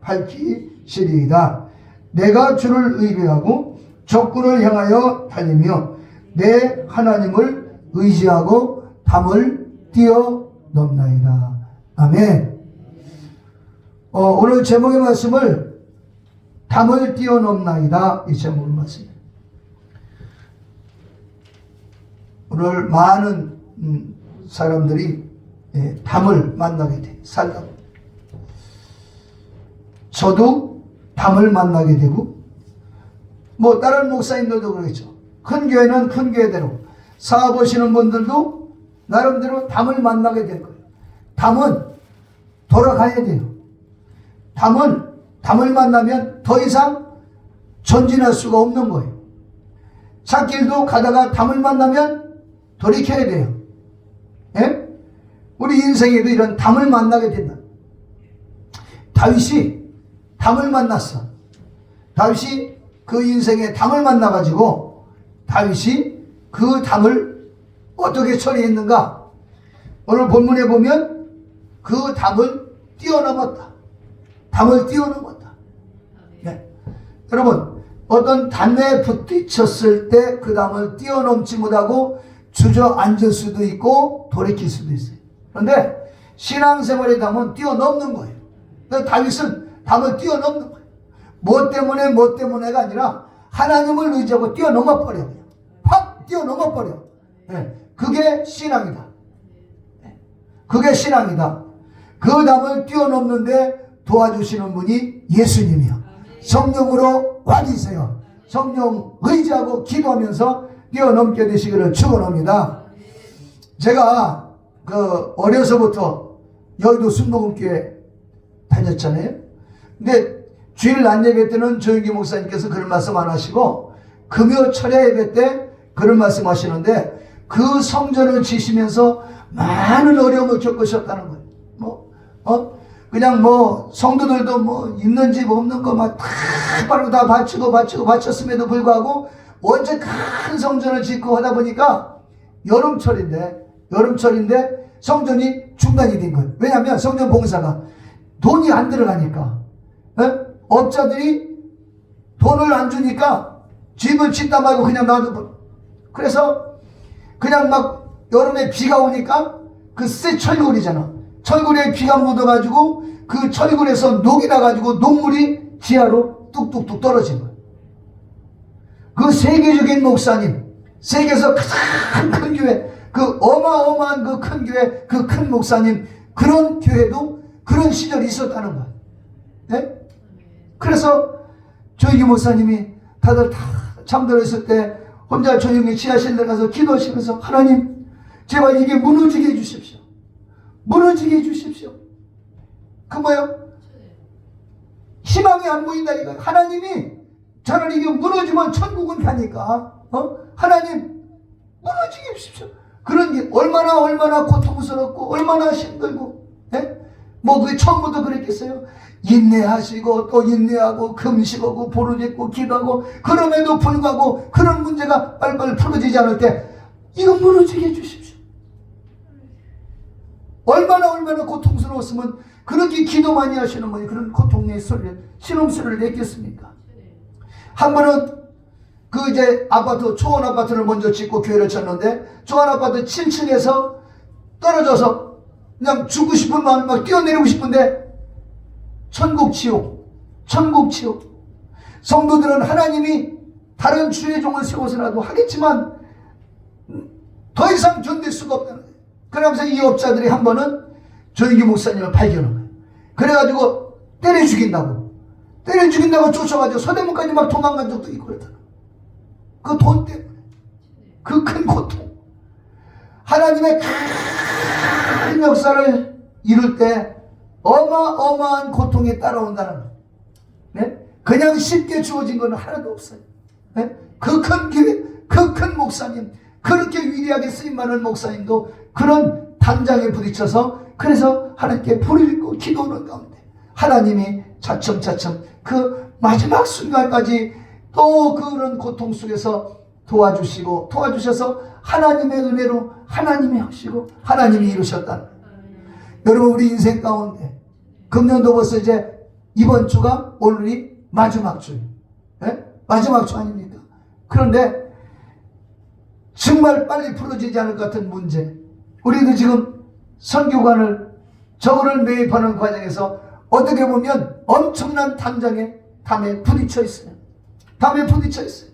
밝히시리이다. 내가 주를 의뢰하고 적군을 향하여 달리며 내 하나님을 의지하고 담을 뛰어넘나이다. 아멘. 오늘 제목의 말씀을 담을 뛰어넘나이다, 이 제목의 말씀입니다. 오늘 많은 사람들이 담을 만나게 돼 살다. 저도 담을 만나게 되고, 뭐 다른 목사님들도 그러겠죠. 큰 교회는 큰 교회대로, 사업하시는 분들도 나름대로 담을 만나게 될 거예요. 담은 돌아가야 돼요. 담을 만나면 더 이상 전진할 수가 없는 거예요. 찻길도 가다가 담을 만나면 돌이켜야 돼요. 예? 우리 인생에도 이런 담을 만나게 된다. 다윗이 담을 만났어. 다윗이 그 인생에 담을 만나가지고 다윗이 그 담을 어떻게 처리했는가? 오늘 본문에 보면 그 담을 뛰어넘었다. 담을 뛰어넘었다. 네. 여러분, 어떤 담에 부딪혔을 때 그 담을 뛰어넘지 못하고 주저앉을 수도 있고 돌이킬 수도 있어요. 그런데 신앙생활의 담은 뛰어넘는 거예요. 그러니까 다윗은 담을 뛰어넘는 거예요. 뭐 때문에가 아니라 하나님을 의지하고 뛰어넘어 버려요. 확 뛰어넘어 버려. 네. 그게 신앙이다. 네. 그게 신앙이다. 그 담을 뛰어넘는데 도와주시는 분이 예수님이요. 성령으로 와주세요. 성령 의지하고 기도하면서 뛰어넘게 되시기를 축원합니다. 제가 어려서부터 여의도 순복음교회 다녔잖아요. 근데 주일 낮 예배 때는 조영기 목사님께서 그런 말씀 안 하시고 금요 철야 예배 때 그런 말씀 하시는데, 그 성전을 지시면서 많은 어려움을 겪으셨다는 거예요. 그냥 성도들도 있는 집 없는 거 막 다 바쳤음에도 불구하고 언제 큰 성전을 짓고 하다 보니까 여름철인데 성전이 중단이 된 거예요. 왜냐하면 성전 봉사가 돈이 안 들어가니까, 업자들이 돈을 안 주니까 집을 짓다 말고 그냥 놔둬. 그래서 그냥 막 여름에 비가 오니까 그 새 철골이잖아. 철골에 비가 묻어가지고 그 철골에서 녹이 나가지고 녹물이 지하로 뚝뚝뚝 떨어진 거예요. 그 세계적인 목사님, 세계에서 가장 큰 교회, 그 어마어마한 그 큰 교회, 그 큰 목사님, 그런 교회도 그런 시절이 있었다는 거예요. 네? 그래서 조영기 목사님이 다들 다 잠들어 있을 때 혼자 조용히 지하실에 가서 기도하시면서, 하나님 제발 이게 무너지게 해주십시오. 무너지게 해주십시오. 그 뭐예요? 희망이 안 보인다 이거. 하나님이 저는 이게 무너지면 천국은 가니까 하나님 무너지게 해주십시오. 그런 게 얼마나 고통스럽고 얼마나 힘들고, 예? 그게 처음부터 그랬겠어요? 인내하시고 또 인내하고 금식하고 부르짖고 기도하고, 그럼에도 불구하고 그런 문제가 빨리빨리 풀어지지 않을 때 이거 무너지게 해주십시오. 얼마나 고통스러웠으면 그렇게 기도 많이 하시는 분이 그런 고통의 소리를, 신음소리를 냈겠습니까? 한 번은 초원 아파트를 먼저 짓고 교회를 쳤는데, 초원 아파트 7층에서 떨어져서 그냥 죽고 싶은 마음이 막 뛰어내리고 싶은데 천국 지옥. 성도들은 하나님이 다른 주의 종을 세워서라도 하겠지만 더 이상 견딜 수가 없다는 거예요. 그러면서 이 업자들이 한 번은 조영기 목사님을 발견한 거예요. 그래가지고 때려 죽인다고 쫓아가지고 서대문까지 막 도망간 적도 있고 그랬잖아. 그 돈 때문에, 그 큰 고통. 하나님의 큰 역사를 이룰 때 어마어마한 고통이 따라온다는 거예요. 네? 그냥 쉽게 주어진 건 하나도 없어요. 네? 그 큰 교회, 그 큰 목사님, 그렇게 위대하게 쓰임받는 목사님도 그런 단장에 부딪혀서, 그래서 하나님께 부르짖고 기도하는 가운데 하나님이 차츰차츰 그 마지막 순간까지 또 그런 고통 속에서 도와주셔서 하나님의 은혜로 하나님이 하시고 하나님이 이루셨다. 여러분, 우리 인생 가운데 금년도 벌써 이제 이번 주가 오늘이 마지막 주. 예? 마지막 주 아닙니까? 그런데 정말 빨리 풀어지지 않을 것 같은 문제. 우리도 지금 선교관을 저거를 매입하는 과정에서 어떻게 보면 엄청난 담에 부딪혀 있어요. 담에 부딪혀 있어요.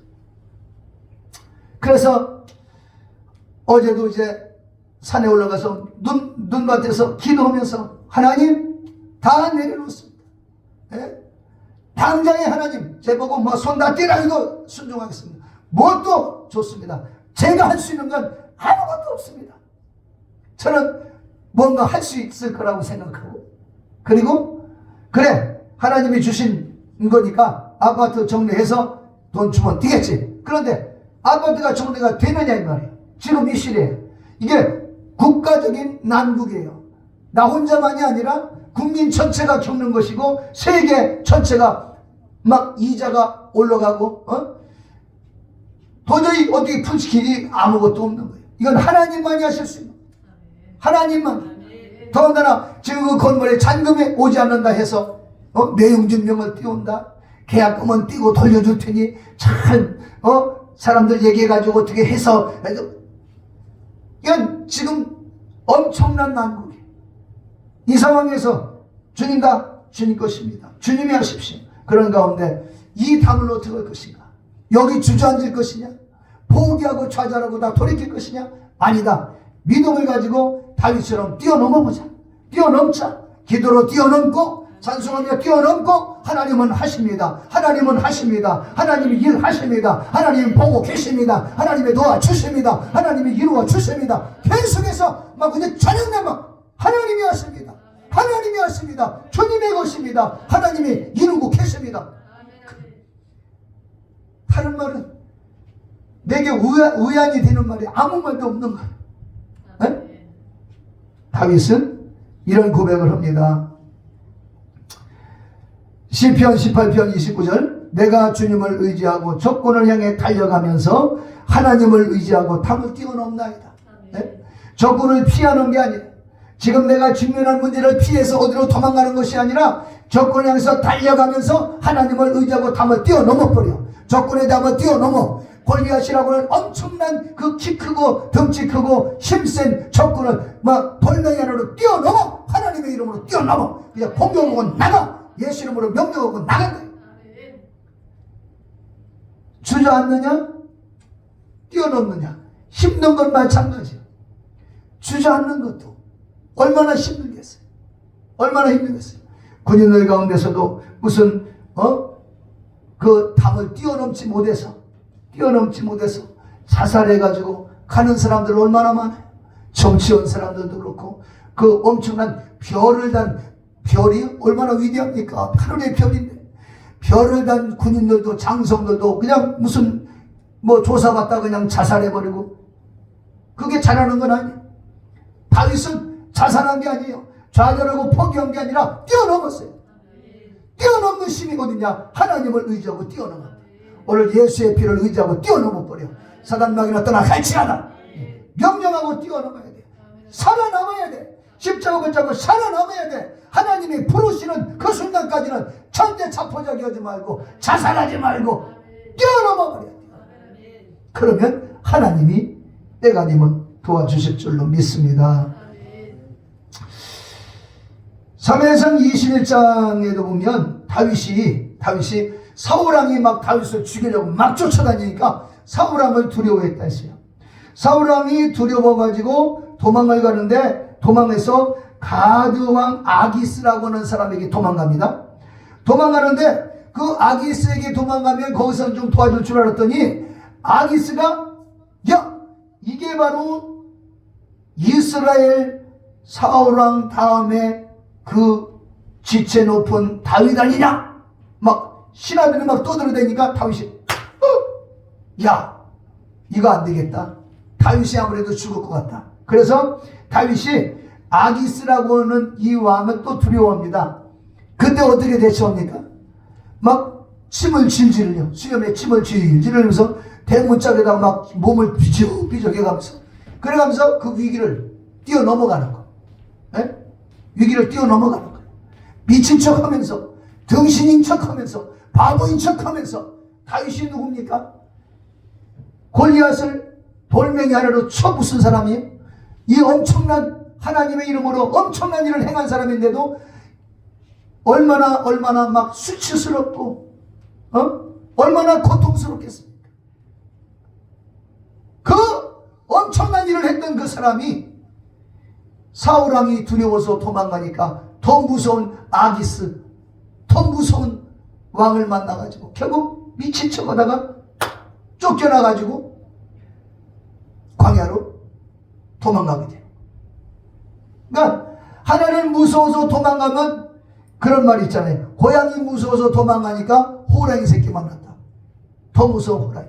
그래서 어제도 이제 산에 올라가서 눈밭에서 기도하면서 하나님 다 내려놓습니다. 예? 당장에 하나님 제보고 뭐 손 다 떼라 해도 순종하겠습니다. 뭣도 좋습니다. 제가 할 수 있는 건 아무것도 없습니다. 저는 뭔가 할 수 있을 거라고 생각하고, 그리고 그래 하나님이 주신 거니까 아파트 정리해서 돈 주면 되겠지. 그런데 아파트가 정리가 되느냐 이 말이에요. 지금 이 시대에 이게 국가적인 난국이에요. 나 혼자만이 아니라 국민 전체가 겪는 것이고 세계 전체가 막 이자가 올라가고 도저히 어떻게 풀 길이 아무것도 없는 거예요. 이건 하나님만이 하실 수 있는 거예요. 하나님만. 더군다나 지금 그 건물에 잔금이 오지 않는다 해서 내용증명을 띄운다. 계약금은 띄고 돌려줄 테니 잘 사람들 얘기해가지고 어떻게 해서 이건 지금 엄청난 난국이에요. 이 상황에서 주님 다 주님 것입니다. 주님이 하십시오. 그런 가운데 이 담을 어떻게 할 것인가? 여기 주저앉을 것이냐? 포기하고 좌절하고 다 돌이킬 것이냐? 아니다. 믿음을 가지고 다윗처럼 뛰어넘어보자. 뛰어넘자. 기도로 뛰어넘고 찬송하며 뛰어넘고 하나님은 하십니다. 하나님은 하십니다. 하나님이 일하십니다. 하나님 보고 계십니다. 하나님이 도와주십니다. 하나님이 이루어 주십니다. 계속해서 막 그냥 저녁날 막 하나님이 하십니다. 하나님이 하십니다. 주님의 것입니다. 하나님이 이루고 계십니다. 다른 말은 내게 의안이 되는 말이 아무 말도 없는 거예요. 네? 다윗은 이런 고백을 합니다. 시편 18편 29절 내가 주님을 의지하고 적군을 향해 달려가면서 하나님을 의지하고 담을 뛰어넘나이다. 네? 적군을 피하는 게 아니라 지금 내가 직면한 문제를 피해서 어디로 도망가는 것이 아니라 적군을 향해서 달려가면서 하나님을 의지하고 담을 뛰어넘어버려. 적군의 담을 뛰어넘어. 골리앗이라고 하는 엄청난 그 키 크고 덩치 크고 힘센 적군을 막 돌멩이 안으로 뛰어넘어. 하나님의 이름으로 뛰어넘어. 그냥 공격하고 나가. 예수 이름으로 명령하고 나간다. 주저앉느냐? 뛰어넘느냐? 힘든 건 마찬가지야. 주저앉는 것도 얼마나 힘들겠어요. 얼마나 힘들겠어요. 군인들 가운데서도 무슨 그 담을 뛰어넘지 못해서 자살해가지고 가는 사람들 얼마나 많아요. 정치원 사람들도 그렇고 그 엄청난 별을 단 별이 얼마나 위대합니까? 하늘의 별인데 별을 단 군인들도 장성들도 그냥 무슨 뭐 조사받다 그냥 자살해버리고 그게 잘하는 건 아니에요. 다윗은 자살한 게 아니에요. 좌절하고 포기한 게 아니라 뛰어넘었어요. 뛰어넘는 힘이 어디냐? 하나님을 의지하고 뛰어넘어. 오늘 예수의 피를 의지하고 뛰어넘어버려. 사단마귀나 떠나 갈지하다. 명령하고 뛰어넘어야 돼. 살아남아야 돼. 십자가 붙잡고 살아남아야 돼. 하나님이 부르시는 그 순간까지는 절대 자포자기 하지 말고 자살하지 말고 뛰어넘어버려. 그러면 하나님이 때가님은 도와주실 줄로 믿습니다. 사무엘상 21장에도 보면 다윗이 사울왕이 막 다윗을 죽이려고 막 쫓아다니니까 사울왕을 두려워했다 했어요. 사울왕이 두려워가지고 도망을 가는데 도망해서 가드왕 아기스라고 하는 사람에게 도망갑니다. 도망가는데 그 아기스에게 도망가면 거기서 좀 도와줄 줄 알았더니 아기스가 야 이게 바로 이스라엘 사울왕 다음에 그 지체 높은 다윗 아니냐? 막 신하들이 막 떠들어대니까 다윗이 야 이거 안 되겠다. 다윗이 아무래도 죽을 것 같다. 그래서 다윗이 아기스라고 하는 이 왕을 또 두려워합니다. 그때 어떻게 대처합니까? 막 침을 질질 흘려. 수염에 침을 질질 흘리면서 대문짝에다가 막 몸을 비적비적해가면서 그래가면서 그 위기를 뛰어넘어가는 거. 에? 위기를 뛰어넘어가는 거예요. 미친 척하면서 등신인 척하면서 바보인 척하면서 다윗이 누굽니까? 골리앗을 돌멩이 하나로 쳐 부순 사람이에요. 이 엄청난 하나님의 이름으로 엄청난 일을 행한 사람인데도 얼마나 막 수치스럽고 얼마나 고통스럽겠습니까? 그 엄청난 일을 했던 그 사람이 사울왕이 두려워서 도망가니까 더 무서운 아기스, 더 무서운 왕을 만나가지고 결국 미친 척하다가 쫓겨나가지고 광야로 도망가게 돼요. 그러니까 하나님 무서워서 도망가면 그런 말이 있잖아요. 고양이 무서워서 도망가니까 호랑이 새끼 만났다. 더 무서운 호랑이.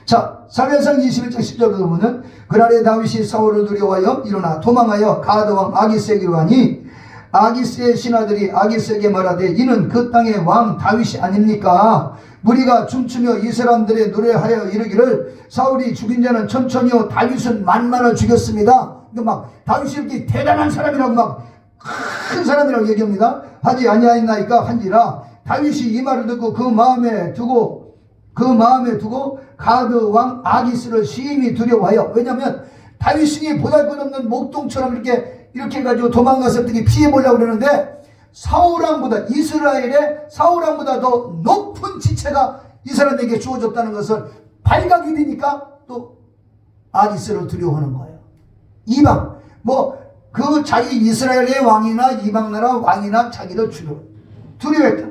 자, 사무엘상 21장 10절을 보면 그날에 다윗이 사울을 두려워하여 일어나 도망하여 가드왕 아기스에게로 가니 아기스의 신하들이 아기스에게 말하되 이는 그 땅의 왕 다윗이 아닙니까? 무리가 춤추며 이 사람들의 노래하여 이르기를 사울이 죽인 자는 천천히요 다윗은 만만을 죽였습니다. 막 다윗이 이렇게 대단한 사람이라고 막 큰 사람이라고 얘기합니다. 하지 아니하였나이까 한지라 다윗이 이 말을 듣고 그 마음에 두고 가드 왕 아기스를 심히 두려워하여, 왜냐하면 다윗이 보잘것없는 목동처럼 이렇게 해가지고 도망가서 어떻게 피해보려고 그러는데 이스라엘의 사울왕보다 더 높은 지체가 이 사람에게 주어졌다는 것을 발각이 되니까 또 아기스를 두려워하는 거예요. 이방 그 자기 이스라엘의 왕이나 이방나라 왕이나 자기를 두려워했다.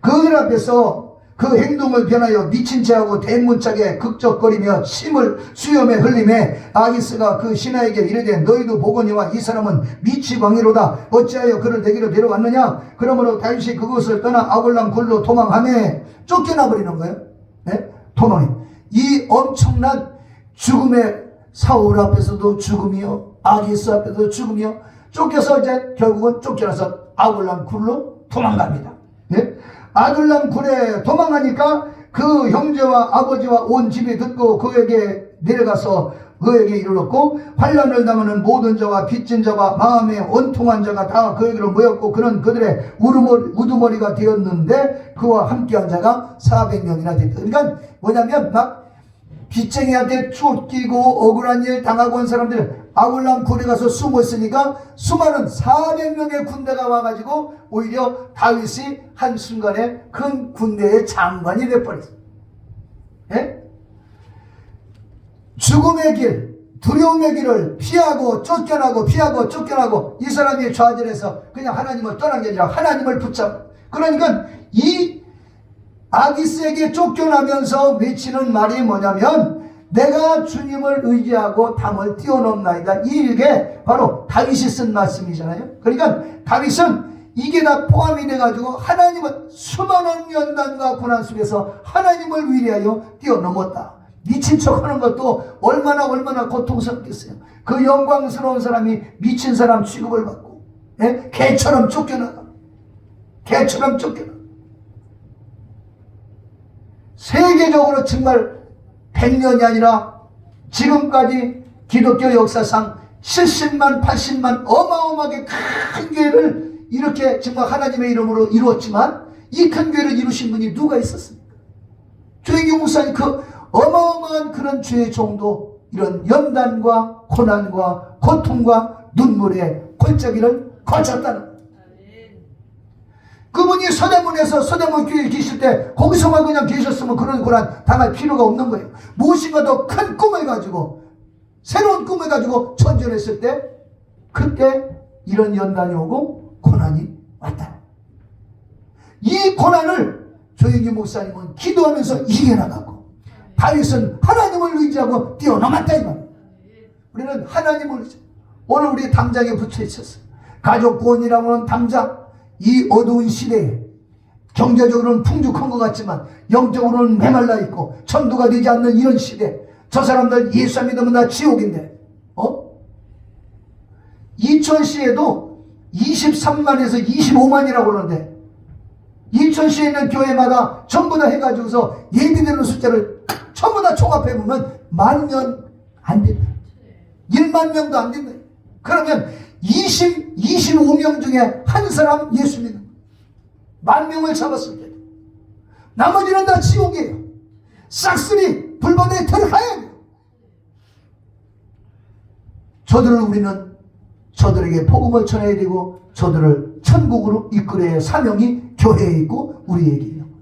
그들 앞에서 그 행동을 변하여 미친 채하고 대문짝에 극적거리며 침을 수염에 흘리매 아기스가 그 신하에게 이르되 너희도 보거니와 이 사람은 미치광이로다. 어찌하여 그를 내게로 데려왔느냐? 그러므로 다윗이 그곳을 떠나 아골람 굴로 도망하매 쫓겨나 버리는 거예요. 네? 도망해. 이 엄청난 죽음의 사울 앞에서도 죽음이요, 아기스 앞에서도 죽음이요, 쫓겨서 이제 결국은 쫓겨나서 아골람 굴로 도망갑니다. 네? 아둘람 굴에 도망하니까 그 형제와 아버지와 온 집이 듣고 그에게 내려가서 그에게 이르렀고 환난을 당하는 모든 자와 빚진 자와 마음에 원통한 자가 다 그에게로 모였고 그는 그들의 우두머리가 되었는데 그와 함께한 자가 400명이나 됐다. 그러니까 뭐냐면 막 빚쟁이한테 쫓기고 억울한 일 당하고 온 사람들 아굴람 굴에 가서 숨어 있으니까 수많은 400명의 군대가 와가지고 오히려 다윗이 한순간에 큰 군대의 장관이 돼버렸어요. 예? 죽음의 길, 두려움의 길을 피하고 쫓겨나고 이 사람이 좌절해서 그냥 하나님을 떠난 게 아니라 하나님을 붙잡고, 그러니까 이 아기스에게 쫓겨나면서 외치는 말이 뭐냐면 내가 주님을 의지하고 담을 뛰어넘나이다. 이게 바로 다윗이 쓴 말씀이잖아요. 그러니까 다윗은 이게 다 포함이 돼가지고 하나님은 수많은 연단과 고난 속에서 하나님을 위하여 뛰어넘었다. 미친 척하는 것도 얼마나 고통스럽겠어요. 그 영광스러운 사람이 미친 사람 취급을 받고 개처럼 쫓겨나가. 세계적으로 정말 100년이 아니라 지금까지 기독교 역사상 70만 80만 어마어마하게 큰 교회를 이렇게 정말 하나님의 이름으로 이루었지만 이 큰 교회를 이루신 분이 누가 있었습니까? 조영기 목사님 그 어마어마한 그런 죄의 정도, 이런 연단과 고난과 고통과 눈물의 골짜기를 거쳤다는, 그분이 서대문에서 서대문 교회에 계실 때 거기서만 그냥 계셨으면 그런 고난 당할 필요가 없는 거예요. 무엇인가 더 큰 꿈을 가지고 새로운 꿈을 가지고 전전했을 때 그때 이런 연단이 오고 고난이 왔다. 이 고난을 조영기 목사님은 기도하면서 이겨나가고 다윗은 하나님을 의지하고 뛰어넘었다 이 말이에요. 우리는 하나님을 의지. 오늘 우리 담장에 붙여 있었어요. 가족 구원이라고 하는 담장. 이 어두운 시대에 경제적으로는 풍족한 것 같지만 영적으로는 메말라 있고 천도가 되지 않는 이런 시대, 저 사람들 예수 안 믿으면 다 지옥인데 2000시에도 23만에서 25만이라고 그러는데 인천시에 있는 교회마다 전부 다 해가지고서 예비되는 숫자를 전부 다 종합해보면 10,000명 안 된다. 1만 명도 안 된다. 그러면 25명 중에 한 사람 예수 믿는, 만명을 잡았을 때 나머지는 다 지옥이에요. 싹쓸이 불바다에 들어가야 돼요. 우리는 저들에게 복음을 전해야 되고 저들을 천국으로 이끌어야 할 사명이 교회에 있고 우리에게 있는 거예요.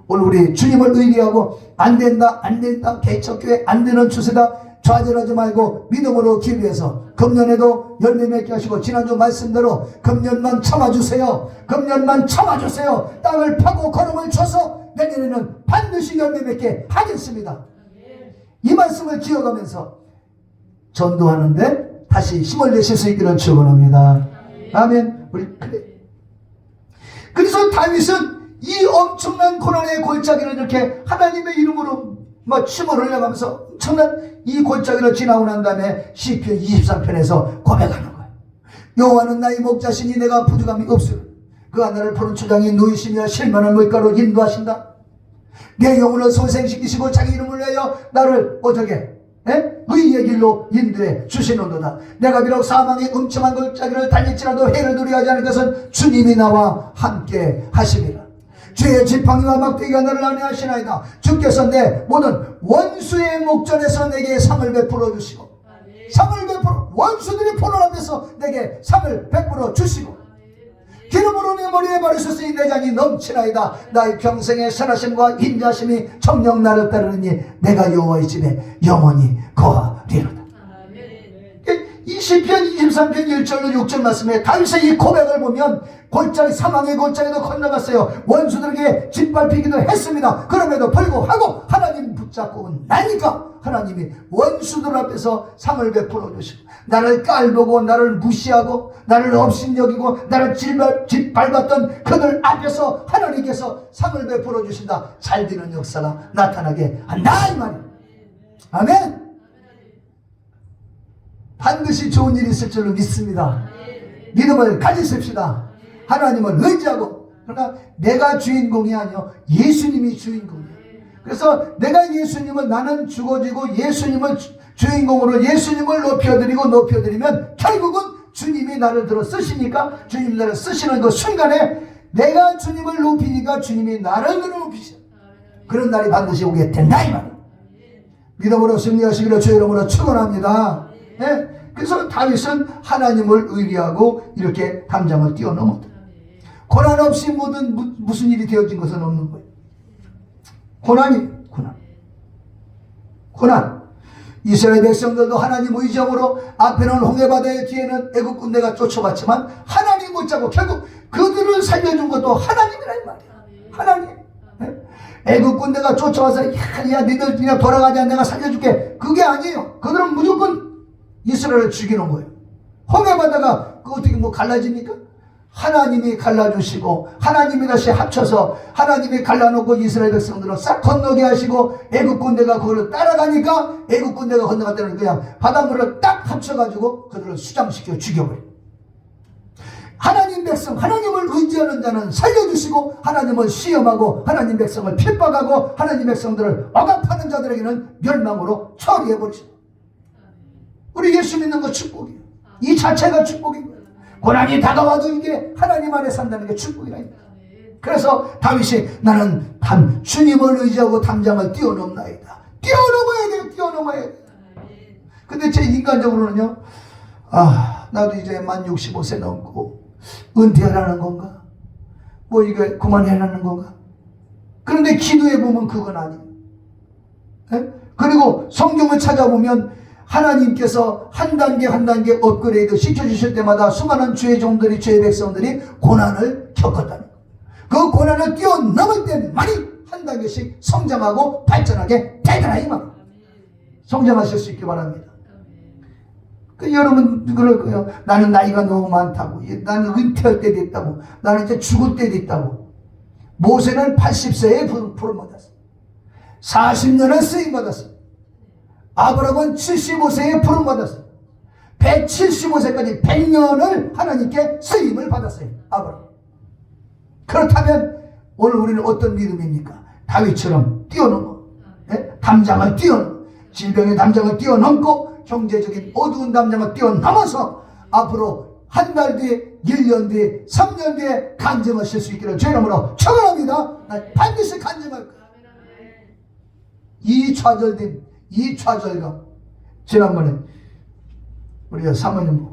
오늘 우리 주님을 의리하고 안 된다 개척교회 안 되는 추세다 좌절하지 말고 믿음으로 기도해서 금년에도 열매 맺게 하시고 지난주 말씀대로 금년만 참아주세요. 금년만 참아주세요. 땅을 파고 걸음을 쳐서 내년에는 반드시 열매 맺게 하겠습니다. 이 말씀을 기억하면서 전도하는데 다시 힘을 내실 수 있기를 축원합니다. 아멘. 그래서 다윗은 이 엄청난 고난의 골짜기를 이렇게 하나님의 이름으로 침을 흘려가면서 엄청난 이 골짜기를 지나고 난 다음에 시편 23편에서 고백하는 거예요. 여호와는 나의 목자시니 내가 부족함이 없으리 그가 나를 푸른 초장에 누이시며 실만한 물가로 인도하신다. 내 영혼을 소생시키시고 자기 이름을 위하여 나를 어떻게 의의 길로 인도해 주시는도다. 내가 비록 사망의 음침한 골짜기를 달릴지라도 해를 두려워하지 않을 것은 주님이 나와 함께 하시리라. 주의 지팡이와 막대기가 나를 안위하시나이다. 주께서 내 모든 원수의 목전에서 내게 상을 베풀어 주시고 상을 베풀어 원수들의 포로 앞에서 내게 상을 베풀어 주시고 기름으로 내 머리에 바르셨으니 내 잔이 넘치나이다. 나의 평생의 선하심과 인자심이 정녕 나를 따르느니 내가 여호와의 집에 영원히 거하리로다. 이 시편 23편 1절로 6절 말씀에 다윗의 이 고백을 보면 골짜기 사망의 골짜기도 건너갔어요. 원수들에게 짓밟히기도 했습니다. 그럼에도 불구하고 하나님 붙잡고 나니까 하나님이 원수들 앞에서 상을 베풀어 주시고 나를 깔보고 나를 무시하고 나를 업신여기고 나를 짓밟았던 그들 앞에서 하나님께서 상을 베풀어 주신다. 잘 되는 역사가 나타나게 한다 이 말이에요. 아멘. 반드시 좋은 일이 있을 줄로 믿습니다. 믿음을 가지십시다. 하나님을 의지하고. 그러나 내가 주인공이 아니요 예수님이 주인공이에요. 그래서 내가 예수님을 나는 죽어지고 예수님을 주인공으로 예수님을 높여드리면 결국은 주님이 나를 들어 쓰시니까 주님이 나를 쓰시는 그 순간에 내가 주님을 높이니까 주님이 나를 들어 높이셔. 그런 날이 반드시 오게 된다 이 말이에요. 믿음으로 승리하시기를 주의 이름으로 축원합니다. 네? 그래서 다윗은 하나님을 의리하고 이렇게 담장을 뛰어넘었다. 고난 없이 무슨 일이 되어진 것은 없는 거예요. 고난. 이스라엘 백성들도 하나님 의정으로 앞에는 홍해바다의 뒤에는 애국 군대가 쫓아왔지만 하나님 못잡고 결국 그들을 살려준 것도 하나님이란 말이에요. 하나님. 애국 군대가 쫓아와서 야 니들 그냥 돌아가자 내가 살려줄게. 그게 아니에요. 그들은 무조건 이스라엘을 죽이는 거예요. 홍해바다가 어떻게 갈라집니까? 하나님이 갈라주시고 하나님이 다시 합쳐서 하나님이 갈라놓고 이스라엘 백성들을 싹 건너게 하시고 애국 군대가 그걸 따라가니까 애국 군대가 건너갈 때는 그냥 바닷물을 딱 합쳐가지고 그들을 수장시켜 죽여버려요. 하나님 백성 하나님을 의지하는 자는 살려주시고 하나님을 시험하고 하나님 백성을 핍박하고 하나님 백성들을 억압하는 자들에게는 멸망으로 처리해버리죠. 우리 예수 믿는 거 축복이에요. 이 자체가 축복인 거예요. 고난이 다가와도 이게 하나님 안에 산다는 게 축복이라니까. 그래서 다윗이 나는 주님을 의지하고 담장을 뛰어넘나이다. 뛰어넘어야 돼. 근데 제 인간적으로는요. 나도 이제 만 65세 넘고 은퇴하라는 건가? 이게 그만해라는 건가? 그런데 기도해보면 그건 아니에요. 네? 그리고 성경을 찾아보면 하나님께서 한 단계 업그레이드 시켜주실 때마다 수많은 주의 종들이 주의 백성들이 고난을 겪었다는 거예요. 그 고난을 뛰어넘을 때만이 한 단계씩 성장하고 발전하게 되더라 이 말. 성장하실 수 있기 바랍니다. 여러분 그럴 거예요. 나는 나이가 너무 많다고. 나는 은퇴할 때도 있다고. 나는 이제 죽을 때도 있다고. 모세는 80세에 부름 받았어. 40년을 쓰임 받았어. 아브라함은 75세에 부름 받았어요. 175세까지 100년을 하나님께 쓰임을 받았어요. 아브라함. 그렇다면 오늘 우리는 어떤 믿음입니까? 다윗처럼 뛰어넘어. 담장을 뛰어넘어. 질병의 담장을 뛰어넘고 경제적인 어두운 담장을 뛰어넘어서 앞으로 한 달 뒤에 1년 뒤에 3년 뒤에 간증하실 수 있기를 주의 이름으로 축원합니다. 반드시 간증할 거예요. 이 좌절됨, 이 좌절감. 지난번에 우리가 사모님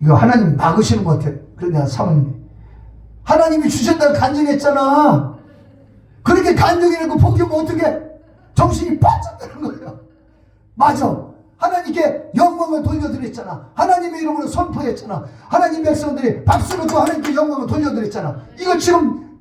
이거 하나님 막으시는 것 같아요. 그래서 내가 사모님, 하나님이 주셨다고 간증했잖아. 그렇게 간증해놓고 포기하면 어떻게 정신이 빠져드는 거예요. 맞아. 하나님께 영광을 돌려드렸잖아. 하나님의 이름으로 선포했잖아. 하나님 백성들이 박수로 또 하나님께 영광을 돌려드렸잖아. 이거 지금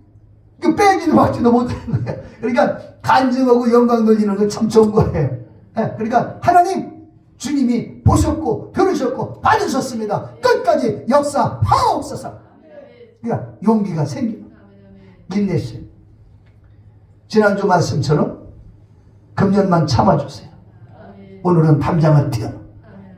이거 빼지도 받지도 못하는 거야. 그러니까 간증하고 영광 돌리는 건 참 좋은 거예요. 그러니까 하나님 주님이 보셨고 들으셨고 받으셨습니다. 끝까지 역사하옵소서. 그러니까 용기가 생기고 인내심. 지난주 말씀처럼 금년만 참아주세요. 오늘은 담장을 뛰어.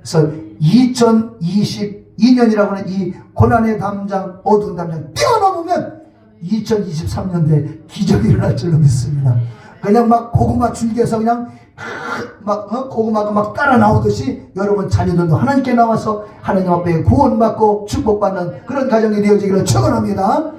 그래서 2022년이라고 하는 이 고난의 담장, 어두운 담장 뛰어넘으면 2023년도에 기적이 일어날 줄로 믿습니다. 그냥 막 고구마 줄기에서 그냥 고구마가 막 따라 나오듯이 여러분 자녀들도 하나님께 나와서 하나님 앞에 구원받고 축복받는 그런 가정이 되어지기를 축원합니다.